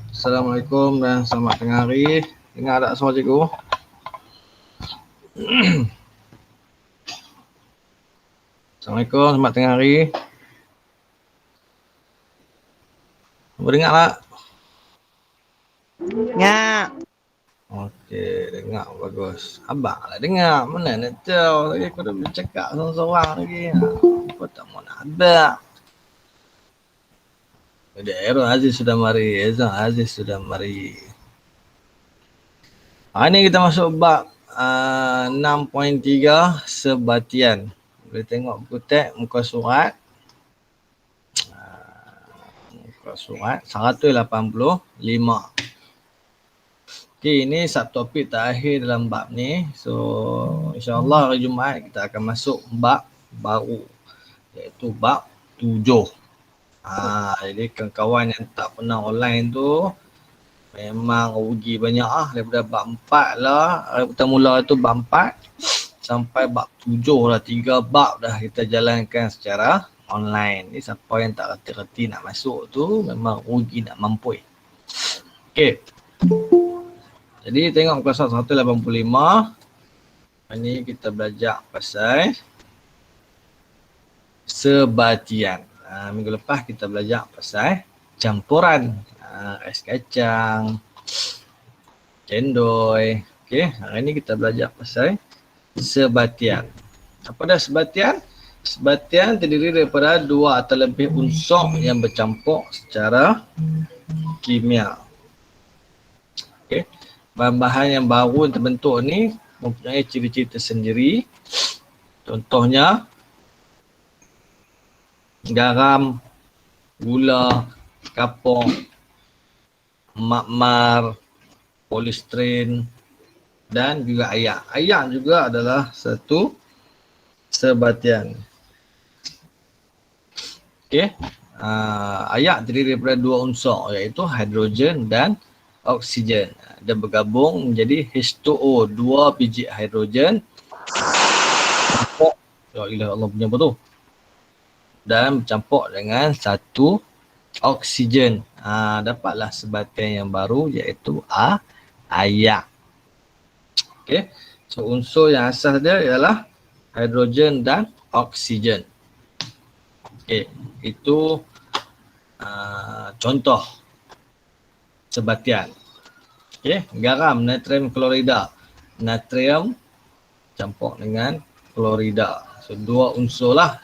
Assalamualaikum dan selamat tengah hari. Dengar tak suara cikgu? Assalamualaikum, selamat tengah hari. Boleh dengar tak? Dengar. Okey, dengar bagus. Abang lah dengar. Mana nak tahu lagi aku dah boleh cakap seorang-seorang lagi. Kau tak mau nak abang. Daerah Aziz sudah mari. Aziz sudah mari. Ini kita masuk bab 6.3 sebatian. Boleh tengok buku teks muka surat. Muka surat 185. Okey, ini subtopik terakhir dalam bab ni. So, insyaAllah hari Jumaat kita akan masuk bab baru. Iaitu bab 7. Jadi kawan-kawan yang tak pernah online tu memang rugi banyak daripada bab 4 lah. Kita mula tu bab 4 sampai bab 7 lah. 3 bab dah kita jalankan secara online. Ni siapa yang tak reti-reti nak masuk tu memang rugi nak mampui. Okey. Jadi tengok muka surat 185. Ini kita belajar pasal sebatian. Minggu lepas kita belajar pasal campuran. Ais kacang, cendol. Okey, hari ni kita belajar pasal sebatian. Apa dah sebatian? Sebatian terdiri daripada 2 atau lebih unsur yang bercampur secara kimia. Okey. Bahan-bahan yang baru yang terbentuk ni mempunyai ciri-ciri tersendiri. Contohnya garam, gula, kapur, makmar, polistiren dan juga air. Air juga adalah satu sebatian. Okey. Air terdiri daripada 2 unsur iaitu hidrogen dan oksigen. Dia bergabung menjadi H2O, 2 biji hidrogen. Ya ilah Allah punya apa tu? Dan bercampur dengan 1 oksigen. Dapatlah sebatian yang baru iaitu air. Okey. So unsur yang asas dia ialah hidrogen dan oksigen. Okey, itu contoh sebatian. Okey, garam, natrium klorida. Natrium campur dengan klorida. So 2 unsur lah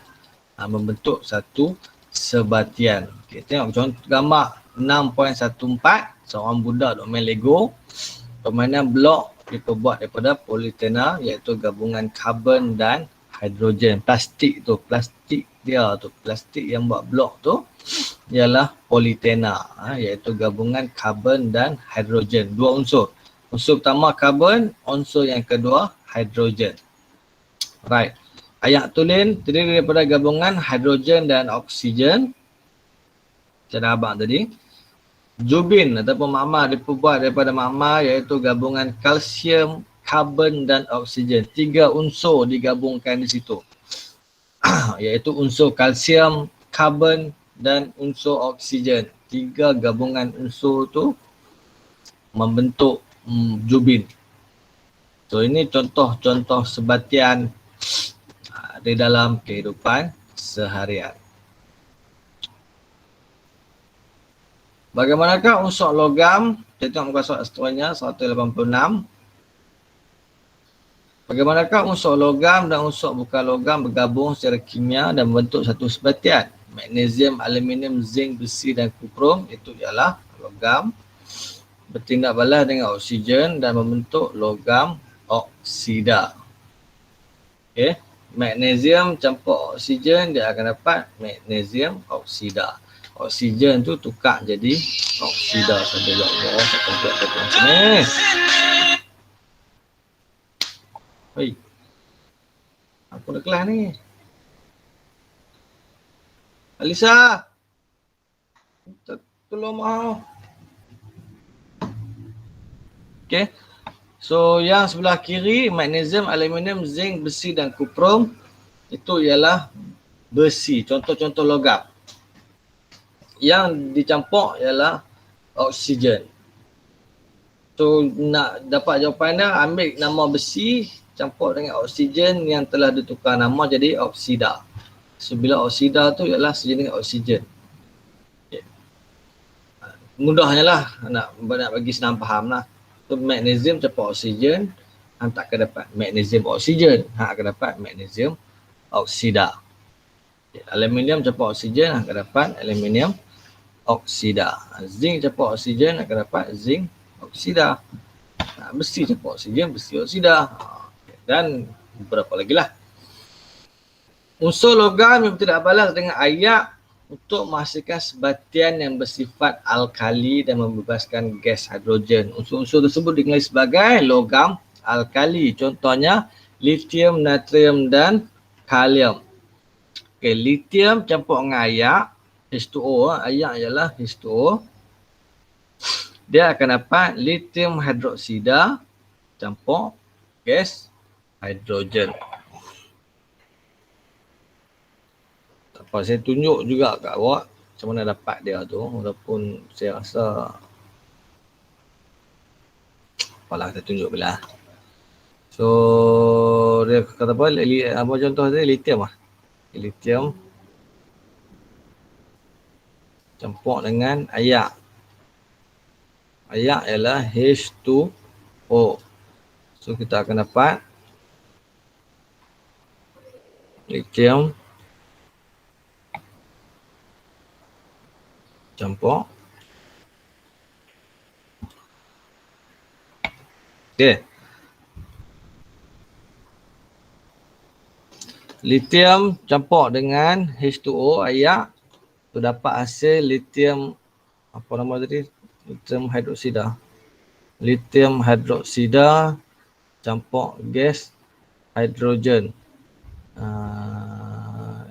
membentuk satu sebatian. Okay, tengok contoh gambar 6.14. Seorang budak duk main Lego. Permainan blok diperbuat daripada politena iaitu gabungan karbon dan hidrogen. Plastik tu, plastik dia tu, plastik yang buat blok tu ialah politena, iaitu gabungan karbon dan hidrogen. 2 unsur. Unsur pertama karbon, unsur yang kedua hidrogen. Right. Air tulen terdiri daripada gabungan hidrogen dan oksigen. Macam abang tadi. Jubin ataupun makmar diperbuat daripada makmar iaitu gabungan kalsium, karbon dan oksigen. 3 unsur digabungkan di situ. Iaitu unsur kalsium, karbon dan unsur oksigen. 3 gabungan unsur tu membentuk jubin. So ini contoh-contoh sebatian di dalam kehidupan seharian. Bagaimanakah unsur logam? Kita tengok muka surat seterusnya 186. Bagaimanakah unsur logam dan unsur bukan logam bergabung secara kimia dan membentuk satu sebatian? Magnesium, aluminium, zinc, besi dan kuprum itu ialah logam. Bertindak balas dengan oksigen dan membentuk logam oksida. Okey, magnesium campur oksigen dia akan dapat magnesium oksida. Oksigen tu tukar jadi oksida. Sampai ya Allah, tak buat macam ni. Hei. Apa dah kelas ni? Alisa. Tolong maaf. Okey. So yang sebelah kiri magnesium, aluminium, zinc, besi dan kuprum itu ialah besi, contoh-contoh logam. yang dicampur ialah oksigen. So nak dapat jawapan dia, ambil nama besi campur dengan oksigen yang telah ditukar nama jadi oksida. So bila oksida tu ialah sejenis oksigen. Okay. Mudahnya lah nak bagi senang faham lah. So magnesium campur oksigen, hang tak akan dapat magnesium oksigen, hang akan dapat magnesium oksida. Okay. Aluminium campur oksigen akan dapat aluminium oksida. Zinc campur oksigen akan dapat zinc oksida. Besi campur oksigen, besi oksida. Dan beberapa lagi lah. Unsur logam yang tidak balas dengan ayak untuk menghasilkan sebatian yang bersifat alkali dan membebaskan gas hidrogen. Unsur-unsur tersebut dikenali sebagai logam alkali. Contohnya lithium, natrium dan kalium. Okay, lithium campur dengan ayak, H2O, ayak ialah H2O. Dia akan dapat lithium hidroksida campur gas hidrogen. Apa saya tunjuk juga kat awak macam mana dapat dia tu, walaupun saya rasa apalah kita tunjuk bila. So dia kata apa contoh tadi, lithium lah. Lithium campur dengan ayak. Ayak ialah H2O. So kita akan dapat lithium campur. Okay. Lithium campur dengan H2O ayak, tu dapat hasil lithium, apa nama tadi? Lithium hidroksida. Lithium hidroksida campur gas hidrogen.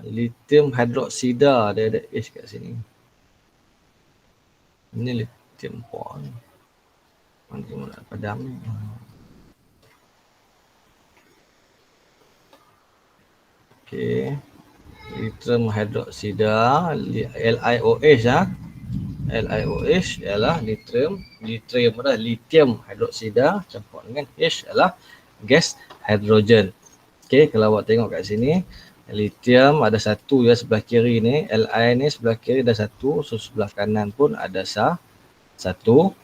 Lithium hidroksida, dia ada H kat sini. Ini lithium pon. Nanti mana padam ni. Okey. Lithium hidroksida, LiOH lah. LiOH ialah lithium hidroksida campur dengan H ialah gas hidrogen. Okey, kalau awak tengok kat sini, lithium ada satu ya sebelah kiri ni, Li ni sebelah kiri ada satu, so sebelah kanan pun ada satu.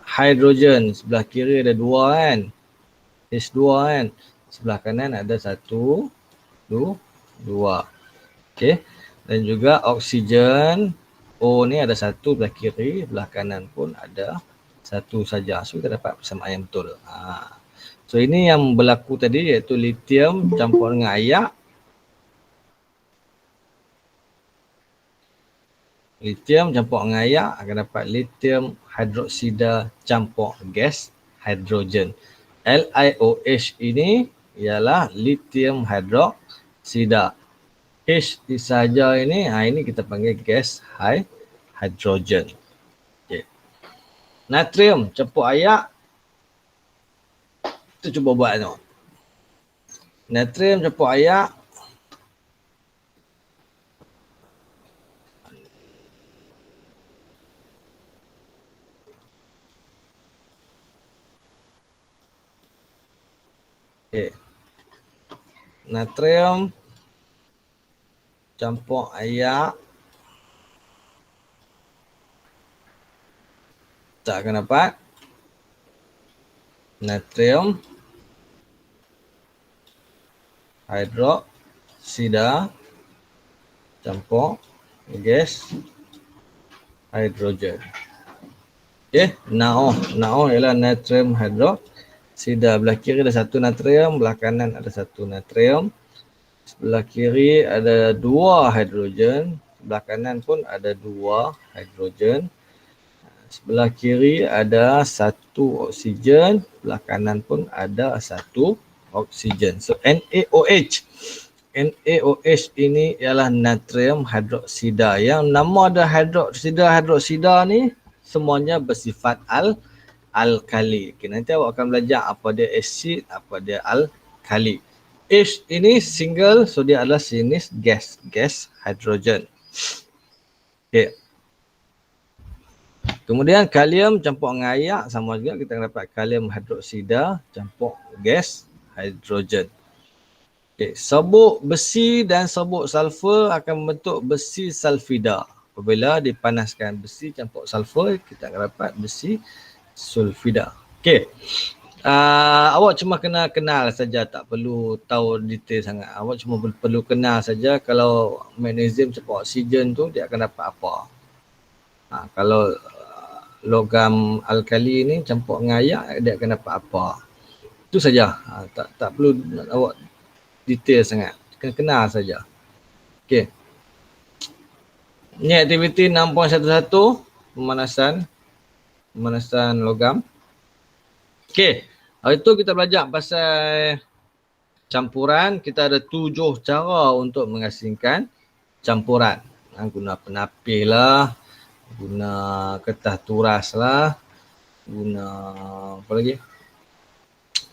Hidrogen sebelah kiri ada dua kan, H2 kan, sebelah kanan ada satu, dua. Okey, dan juga oksigen O ni ada satu belah kiri, belah kanan pun ada satu saja. So kita dapat persamaan yang betul. So ini yang berlaku tadi, iaitu lithium campur dengan ayak. Lithium campur dengan ayak akan dapat lithium hidroksida campur gas hidrogen. LiOH ini ialah lithium hidroksida. H sahaja ini, ini kita panggil gas hidrogen. Okay. Natrium campur ayak, kita cuba buat tengok. Natrium campur ayak, okay. Natrium campur ayak, tak akan dapat natrium hidroksida campur gas hidrogen. Okay, NaO ialah natrium hidroksida. Belah kiri ada satu natrium, belah kanan ada satu natrium. Sebelah kiri ada dua hidrogen, sebelah kanan pun ada dua hidrogen. Sebelah kiri ada satu oksigen, sebelah kanan pun ada satu oksigen. So NaOH. NaOH ini ialah natrium hidroksida. Yang nama ada hidroksida ni semuanya bersifat alkali. Okay, nanti awak akan belajar apa dia asid, apa dia alkali. H ini single, so dia adalah jenis gas hidrogen. Okey. Kemudian kalium campur dengan air sama juga, kita akan dapat kalium hidroksida campur gas hidrogen. Okay. Serbuk besi dan serbuk sulfur akan membentuk besi sulfida. Apabila dipanaskan besi campur sulfur, kita akan dapat besi sulfida. Okey. Awak cuma kena kenal saja, tak perlu tahu detail sangat. Awak cuma perlu kenal saja kalau magnesium campur oksigen tu dia akan dapat apa. Kalau logam alkali ni campur dengan air, dia akan dapat apa. Itu saja. Tak perlu awak detail sangat. Kena kenal saja. Okey. Ini aktiviti 6.11, pemanasan logam. Okey. Hari tu kita belajar pasal campuran. Kita ada 7 cara untuk mengasingkan campuran. Guna penapis lah, guna kertas turas lah, guna apa lagi?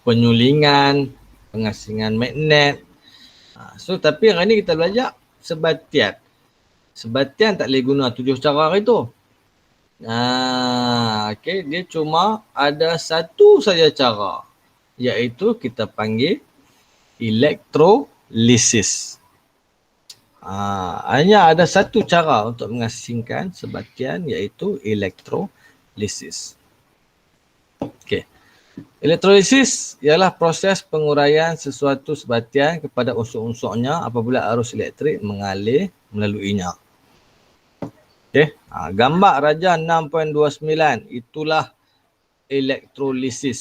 Penyulingan, pengasingan magnet. So tapi hari ni kita belajar sebatian. Sebatian tak boleh guna 7 cara hari tu. Okay, dia cuma ada satu saja cara, iaitu kita panggil elektrolisis. Hanya ada satu cara untuk mengasingkan sebatian, iaitu elektrolisis. Okay. Elektrolisis ialah proses penguraian sesuatu sebatian kepada unsur-unsurnya apabila arus elektrik mengalir melaluinya. Okay. Gambar raja 6.29, itulah elektrolisis.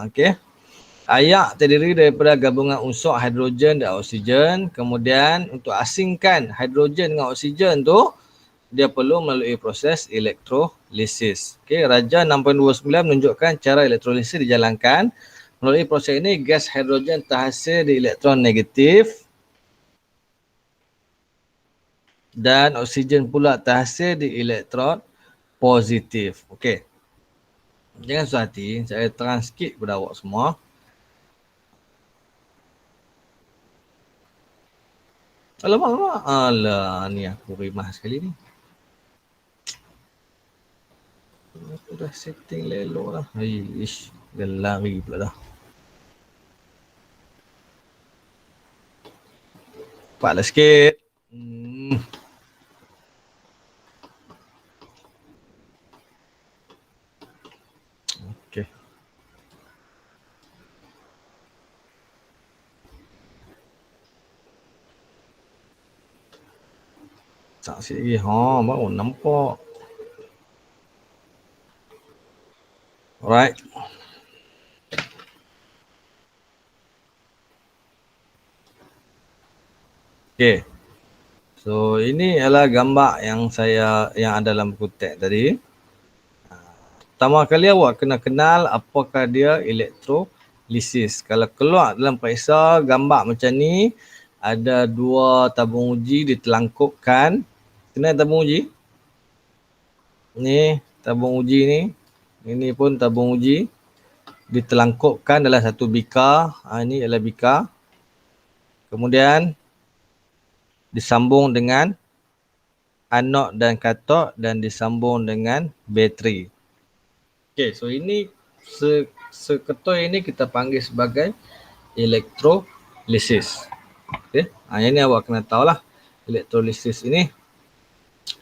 Okay. Air terdiri daripada gabungan unsur hidrogen dan oksigen. Kemudian untuk asingkan hidrogen dengan oksigen tu, dia perlu melalui proses elektrolisis. Okay, Raja 6.29 menunjukkan cara elektrolisis dijalankan. Melalui proses ini, gas hidrogen terhasil di elektron negatif dan oksigen pula terhasil di elektron positif. Okey. Jangan susah hati, saya terang sikit kepada awak semua. Alamak. Alah, ni aku rimah sekali ni. Aku dah setting lelok lah. Ish, dah lari pula dah. Cepatlah sikit. Okay. Tak sikit lagi. Baru nampak. Alright. Okay. So ini adalah gambar yang ada dalam buku teks tadi. Pertama kali awak kena kenal apakah dia elektrolisis. Kalau keluar dalam periksa gambar macam ni, ada 2 tabung uji ditelangkupkan. Kenal tabung uji? Ni tabung uji ni. Ini pun tabung uji ditelangkupkan dalam satu bikar. Ini adalah bikar. Kemudian disambung dengan anod dan katod dan disambung dengan bateri. Okay, so ini seketoi ini kita panggil sebagai elektrolisis. Okay, yang ni awak kena tahulah elektrolisis ini.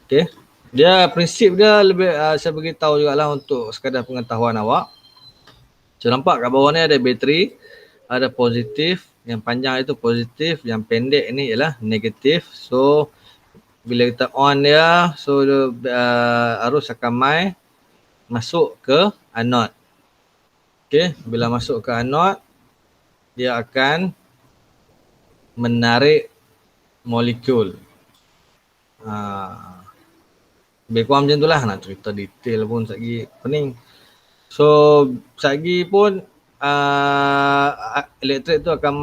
Okay, dia prinsip dia lebih saya beritahu jugalah untuk sekadar pengetahuan awak. So nampak kat bawah ni ada bateri, ada positif, yang panjang itu positif, yang pendek ni ialah negatif. So bila kita on dia, so arus akan masuk ke anod. Okey, bila masuk ke anod, dia akan menarik molekul. Lebih kurang macam itulah, nak cerita detail pun satgi pening. So satgi pun elektrik tu akan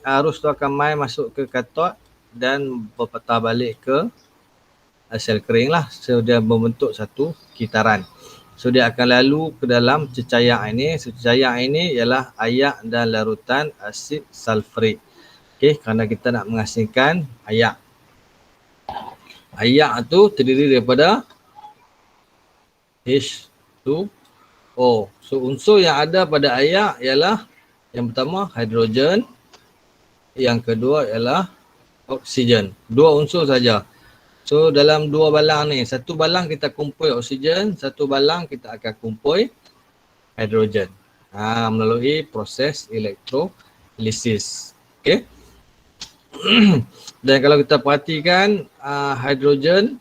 arus tu akan masuk ke katod dan berpatah balik ke sel kering lah. So dia membentuk satu kitaran. So dia akan lalu ke dalam cecair ini. So cecair ini ialah air dan larutan asid sulfurik. Okey, kerana kita nak mengasingkan air. Ayak tu terdiri daripada H2O. So unsur yang ada pada ayak ialah yang pertama hidrogen, yang kedua ialah oksigen. Dua unsur saja. So dalam dua balang ni, satu balang kita kumpul oksigen, satu balang kita akan kumpul hidrogen. Melalui proses elektrolisis. Okey. Dan kalau kita perhatikan hidrogen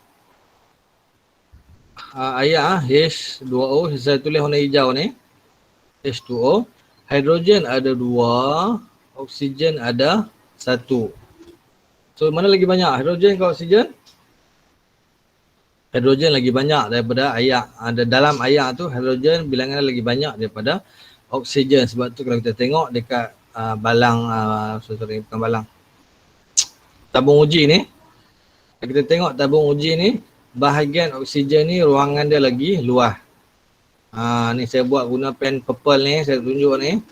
ayak H2O, saya tulis warna hijau ni, H2O. Hidrogen ada 2, oksigen ada 1. So mana lagi banyak, hidrogen ke oksigen? Hidrogen lagi banyak daripada ayak. Dalam ayak tu hidrogen bilangan lagi banyak daripada oksigen. Sebab tu kalau kita tengok dekat balang, bukan balang, tabung uji ni, kita tengok tabung uji ni, bahagian oksigen ni ruangan dia lagi luas. Ni saya buat guna pen purple ni, saya tunjuk ni.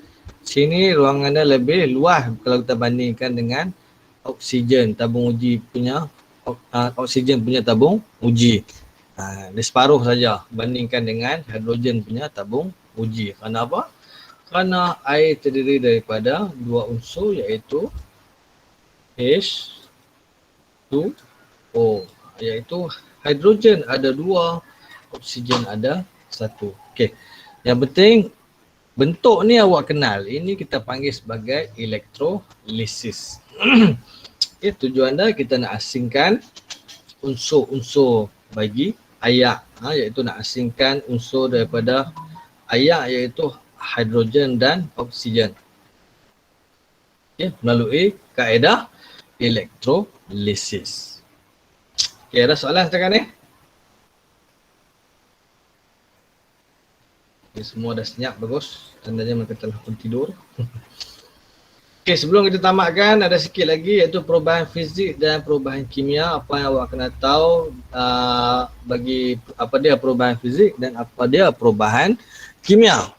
Sini ruangan dia lebih luas kalau kita bandingkan dengan oksigen, tabung uji punya, oksigen punya tabung uji. Dia separuh saja bandingkan dengan hidrogen punya tabung uji. Kerana apa? Kerana air terdiri daripada 2 unsur iaitu H2O, iaitu hidrogen ada 2, oksigen ada 1. Okey. Yang penting bentuk ni awak kenal. Ini kita panggil sebagai elektrolisis. Okay, tujuan dia kita nak asingkan unsur-unsur bagi ayak, iaitu nak asingkan unsur daripada ayak iaitu hidrogen dan oksigen. Okay, melalui kaedah elektrolisis. Okay, ada soalan setakat ni? Okay, semua dah senyap, bagus. Tandanya mereka telah pun tidur. Okay, sebelum kita tamatkan, ada sikit lagi iaitu perubahan fizik dan perubahan kimia. Apa yang awak kena tahu bagi apa dia perubahan fizik dan apa dia perubahan kimia.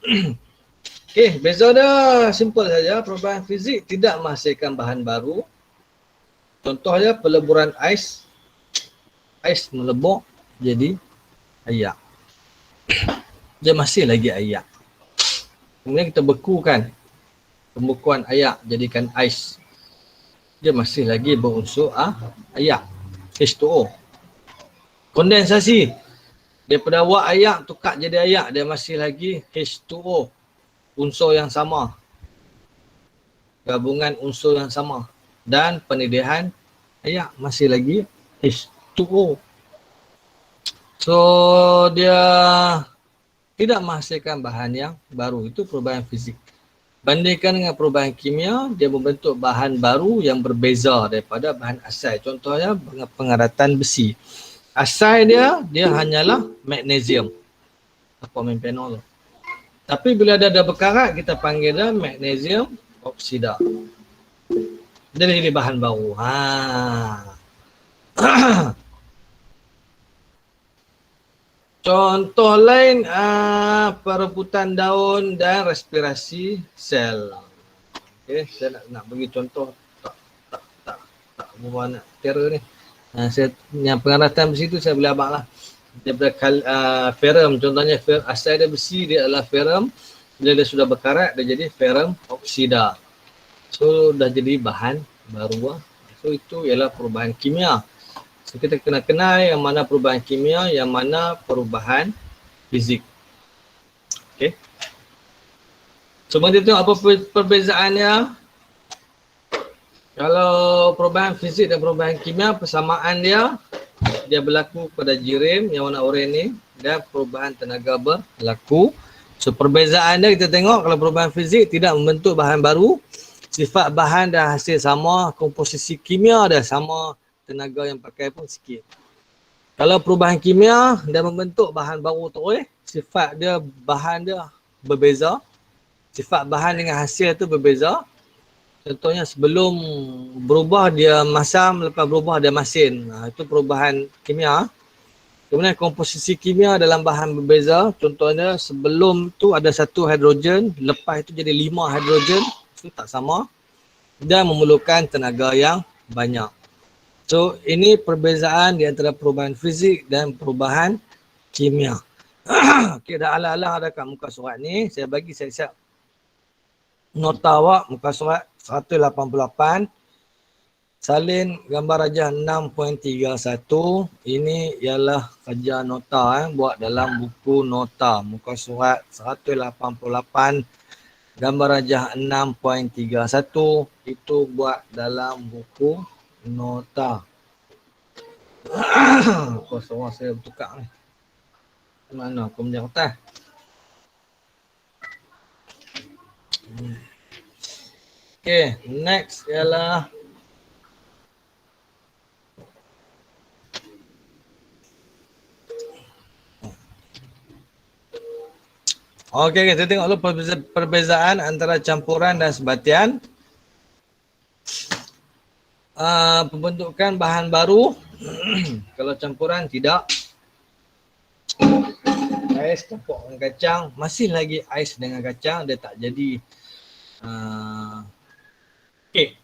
Okay, beza dia simple saja. Perubahan fizik tidak menghasilkan bahan baru. Contohnya peleburan ais. Ais melebur jadi ayak. Dia masih lagi ayak. Kemudian kita bekukan. Pembekuan ayak jadikan ais. Dia masih lagi berunsur ayak. H2O. Kondensasi. Daripada wak ayak tukar jadi ayak. Dia masih lagi H2O. Unsur yang sama. Gabungan unsur yang sama. Dan penedihan ayak masih lagi H2O. So dia tidak menghasilkan bahan yang baru. Itu perubahan fizik. Bandingkan dengan perubahan kimia, dia membentuk bahan baru yang berbeza daripada bahan asal. Contohnya pengaratan besi. Asal dia hanyalah magnesium. Apa mempenol. Tapi bila dia dah berkarat, kita panggil dia magnesium oksida. Dia jadi bahan baru. Contoh lain perebutan daun dan respirasi sel. Okay, saya nak bagi contoh tak berapa nak terror ni. Saya yang pengaratan besi tu saya boleh abang lah. Daripada ferrum, contohnya asal dia besi, dia adalah ferrum. Bila dia sudah berkarat, dia jadi ferrum oksida. So dah jadi bahan baru. So itu ialah perubahan kimia. So, kita kena kenal yang mana perubahan kimia, yang mana perubahan fizik. Okay. So, kita tengok apa perbezaannya. Kalau perubahan fizik dan perubahan kimia, persamaan dia berlaku pada jirim yang warna oranye ni, dan perubahan tenaga berlaku. So, perbezaan dia kita tengok kalau perubahan fizik tidak membentuk bahan baru, sifat bahan dah hasil sama, komposisi kimia dah sama, tenaga yang pakai pun sikit. Kalau perubahan kimia dan membentuk bahan baru terus, sifat dia, bahan dia berbeza. Sifat bahan dengan hasil tu berbeza. Contohnya sebelum berubah dia masam, lepas berubah dia masin. Itu perubahan kimia. Kemudian komposisi kimia dalam bahan berbeza. Contohnya sebelum tu ada 1 hidrogen, lepas itu jadi 5 hidrogen. Itu tak sama. Dan memerlukan tenaga yang banyak. So ini perbezaan di antara perubahan fizik dan perubahan kimia. Okey, dah alang-alang ada kat muka surat ni. Saya bagi siap-siap nota awak muka surat 188. Salin gambar rajah 6.31. Ini ialah kerja nota buat dalam buku nota. Muka surat 188 gambar rajah 6.31 itu buat dalam buku nota. Apa suara saya bertukar ni? Mana aku punya kertas? Okay, next ialah okay, kita tengok dulu perbezaan antara campuran dan sebatian. Pembentukan bahan baru. Kalau campuran tidak. Ais campur dengan kacang, masih lagi ais dengan kacang, dia tak jadi kek.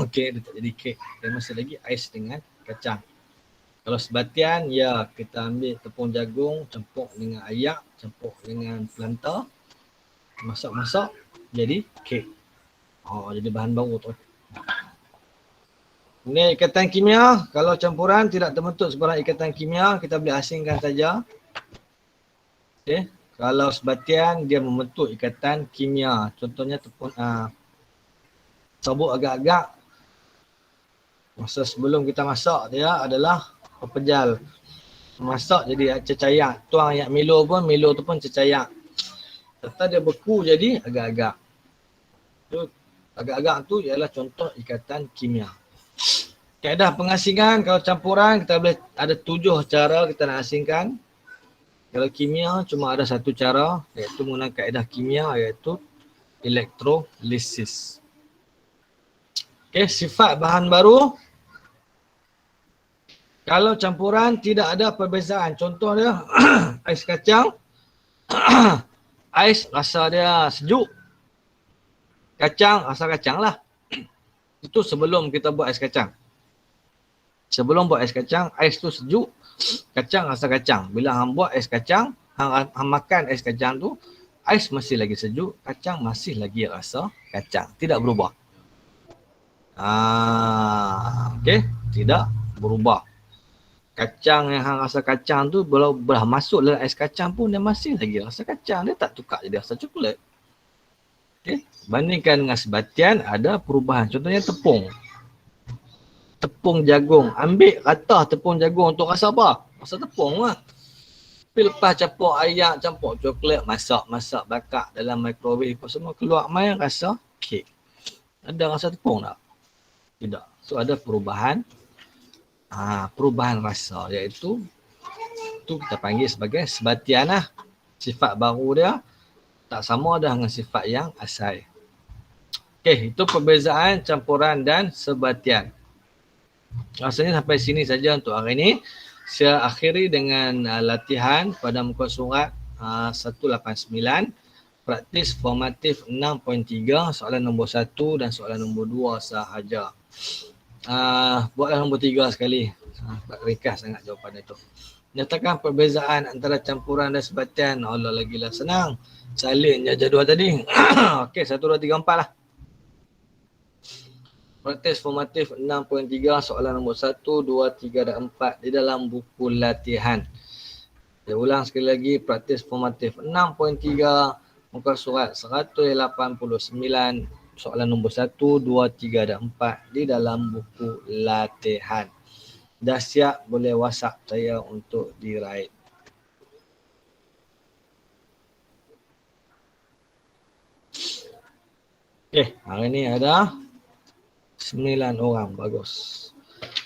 Okey, dia tak jadi kek. Dia masih lagi ais dengan kacang. Kalau sebatian, ya kita ambil tepung jagung, campur dengan ayak, campur dengan plantar, masak-masak, jadi kek. Jadi bahan baru tu. Ini ikatan kimia. Kalau campuran tidak terbentuk sebarang ikatan kimia, kita boleh asingkan saja. Okay. Kalau sebatian, dia membentuk ikatan kimia. Contohnya tepung sabuk agak-agak. Masa sebelum kita masak, dia adalah pepejal. Masak jadi cecayak. Tuang ayak Milo tu pun cecayak. Serta dia beku jadi agak-agak. Agak-agak tu ialah contoh ikatan kimia. Kaedah pengasingan, kalau campuran kita boleh ada 7 cara kita nak asingkan. Kalau kimia cuma ada 1 cara, iaitu menggunakan kaedah kimia, iaitu elektrolisis. Okay, sifat bahan baru. Kalau campuran tidak ada perbezaan. Contoh dia ais kacang. Ais rasa dia sejuk. Kacang rasa kacang lah. Itu sebelum kita buat ais kacang. Sebelum buat ais kacang, ais tu sejuk, kacang rasa kacang. Bila hang buat ais kacang, hang makan ais kacang tu, ais masih lagi sejuk, kacang masih lagi rasa kacang. Tidak berubah. Okey, tidak berubah. Kacang yang hang rasa kacang tu, bila masuk dalam ais kacang pun dia masih lagi rasa kacang. Dia tak tukar jadi rasa coklat. Okey, bandingkan dengan sebatian, ada perubahan. Contohnya tepung. Tepung jagung. Ambil rata tepung jagung untuk rasa apa? Rasa tepung lah. Tapi lepas campur ayak, campur coklat, masak, bakar dalam microwave, semua keluar main rasa kek. Ada rasa tepung tak? Tidak. So ada perubahan. Perubahan rasa, iaitu itu kita panggil sebagai sebatian lah. Sifat baru dia tak sama dengan sifat yang asal. Okey, itu perbezaan campuran dan sebatian. Rasanya sampai sini saja untuk hari ini. Saya akhiri dengan latihan pada muka surat 189. Praktis formatif 6.3, soalan nombor 1 dan soalan nombor 2 sahaja. Buatlah nombor 3 sekali. Ringkas sangat jawapan itu. Nyatakan perbezaan antara campuran dan sebatian. Allah lagilah senang. Salin je jadual tadi. Okey, 1, 2, 3, 4 lah. Praktis formatif 6.3, soalan nombor 1, 2, 3 dan 4 di dalam buku latihan. Saya ulang sekali lagi, praktis formatif 6.3, muka surat 189, soalan nombor 1, 2, 3 dan 4 di dalam buku latihan. Dah siap, boleh WhatsApp saya untuk diraih. Okay, hari ni ada 9 orang, bagus.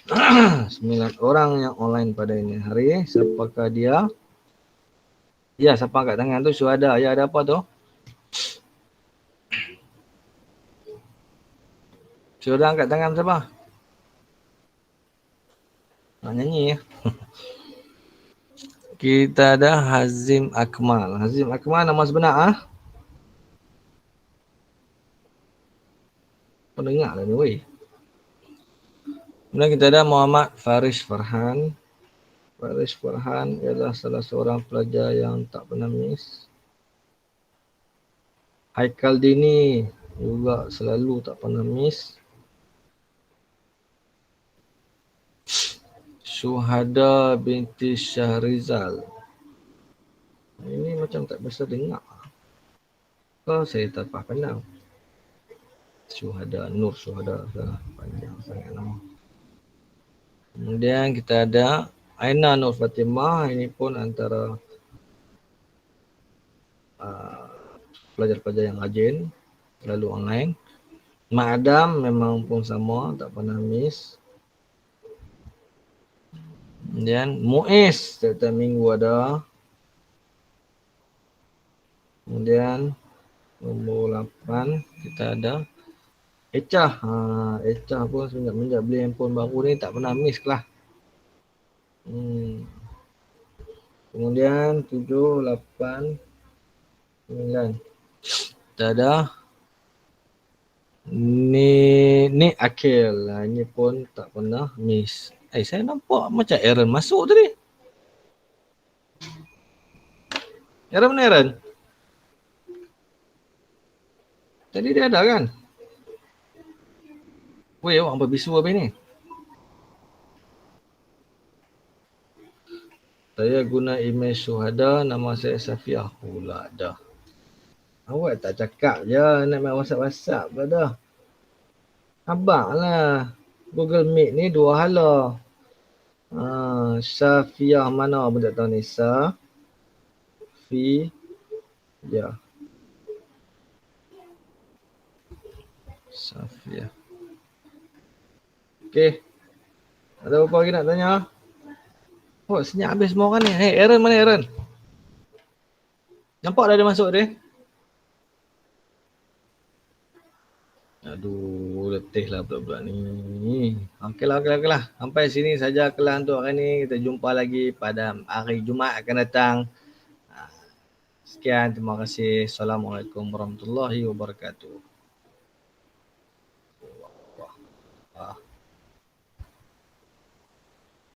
9 orang yang online pada ini hari. Siapakah dia? Ya, siapa angkat tangan tu? Syuhada. Ya, ada apa tu? Syuhada angkat tangan siapa? Nak nyanyi ya? Kita ada Hazim Akmal. Hazim Akmal nama sebenar Kau dengar lah ni weh. Kemudian kita ada Muhammad Faris Farhan. Faris Farhan ialah salah seorang pelajar yang tak pernah miss. Haikal Dini juga selalu tak pernah miss. Syuhada binti Syahrizal. Ini macam tak biasa dengar. Oh, saya tak kenal. Syuhada, Nur Syuhada. Panjang sangat nama. Kemudian kita ada Aina Nur Fatimah. Ini pun antara pelajar-pelajar yang rajin, selalu online. Mak Adam memang pun sama, tak pernah miss. Kemudian Muiz, setiap minggu ada. Kemudian nombor 8 kita ada Ecah. Ecah pun semenjak beli handphone baru ni tak pernah miss lah. Kemudian 7, 8, 9. Kita ada Ni Akil. Ini pun tak pernah miss. Saya nampak macam Aaron masuk tadi. Aaron mana Aaron? Tadi dia ada kan? Weh, awak apa bisu apa ni? Saya guna email Syuhada, nama saya Safiah. Pula dah. Awak tak cakap je nak main WhatsApp pula dah. Abang lah. Google Meet ni dua hala. Safiah mana pun tak tahu ni. Safiah. Okey. Ada apa lagi nak tanya? Oh, senyap habis semua orang ni. Aaron mana Aaron? Nampak dah dia masuk dia? Aduh, letih lah budak-budak ni. Okeylah. Sampai sini saja kelas untuk hari ni. Kita jumpa lagi pada hari Jumaat akan datang. Sekian, terima kasih. Assalamualaikum warahmatullahi wabarakatuh.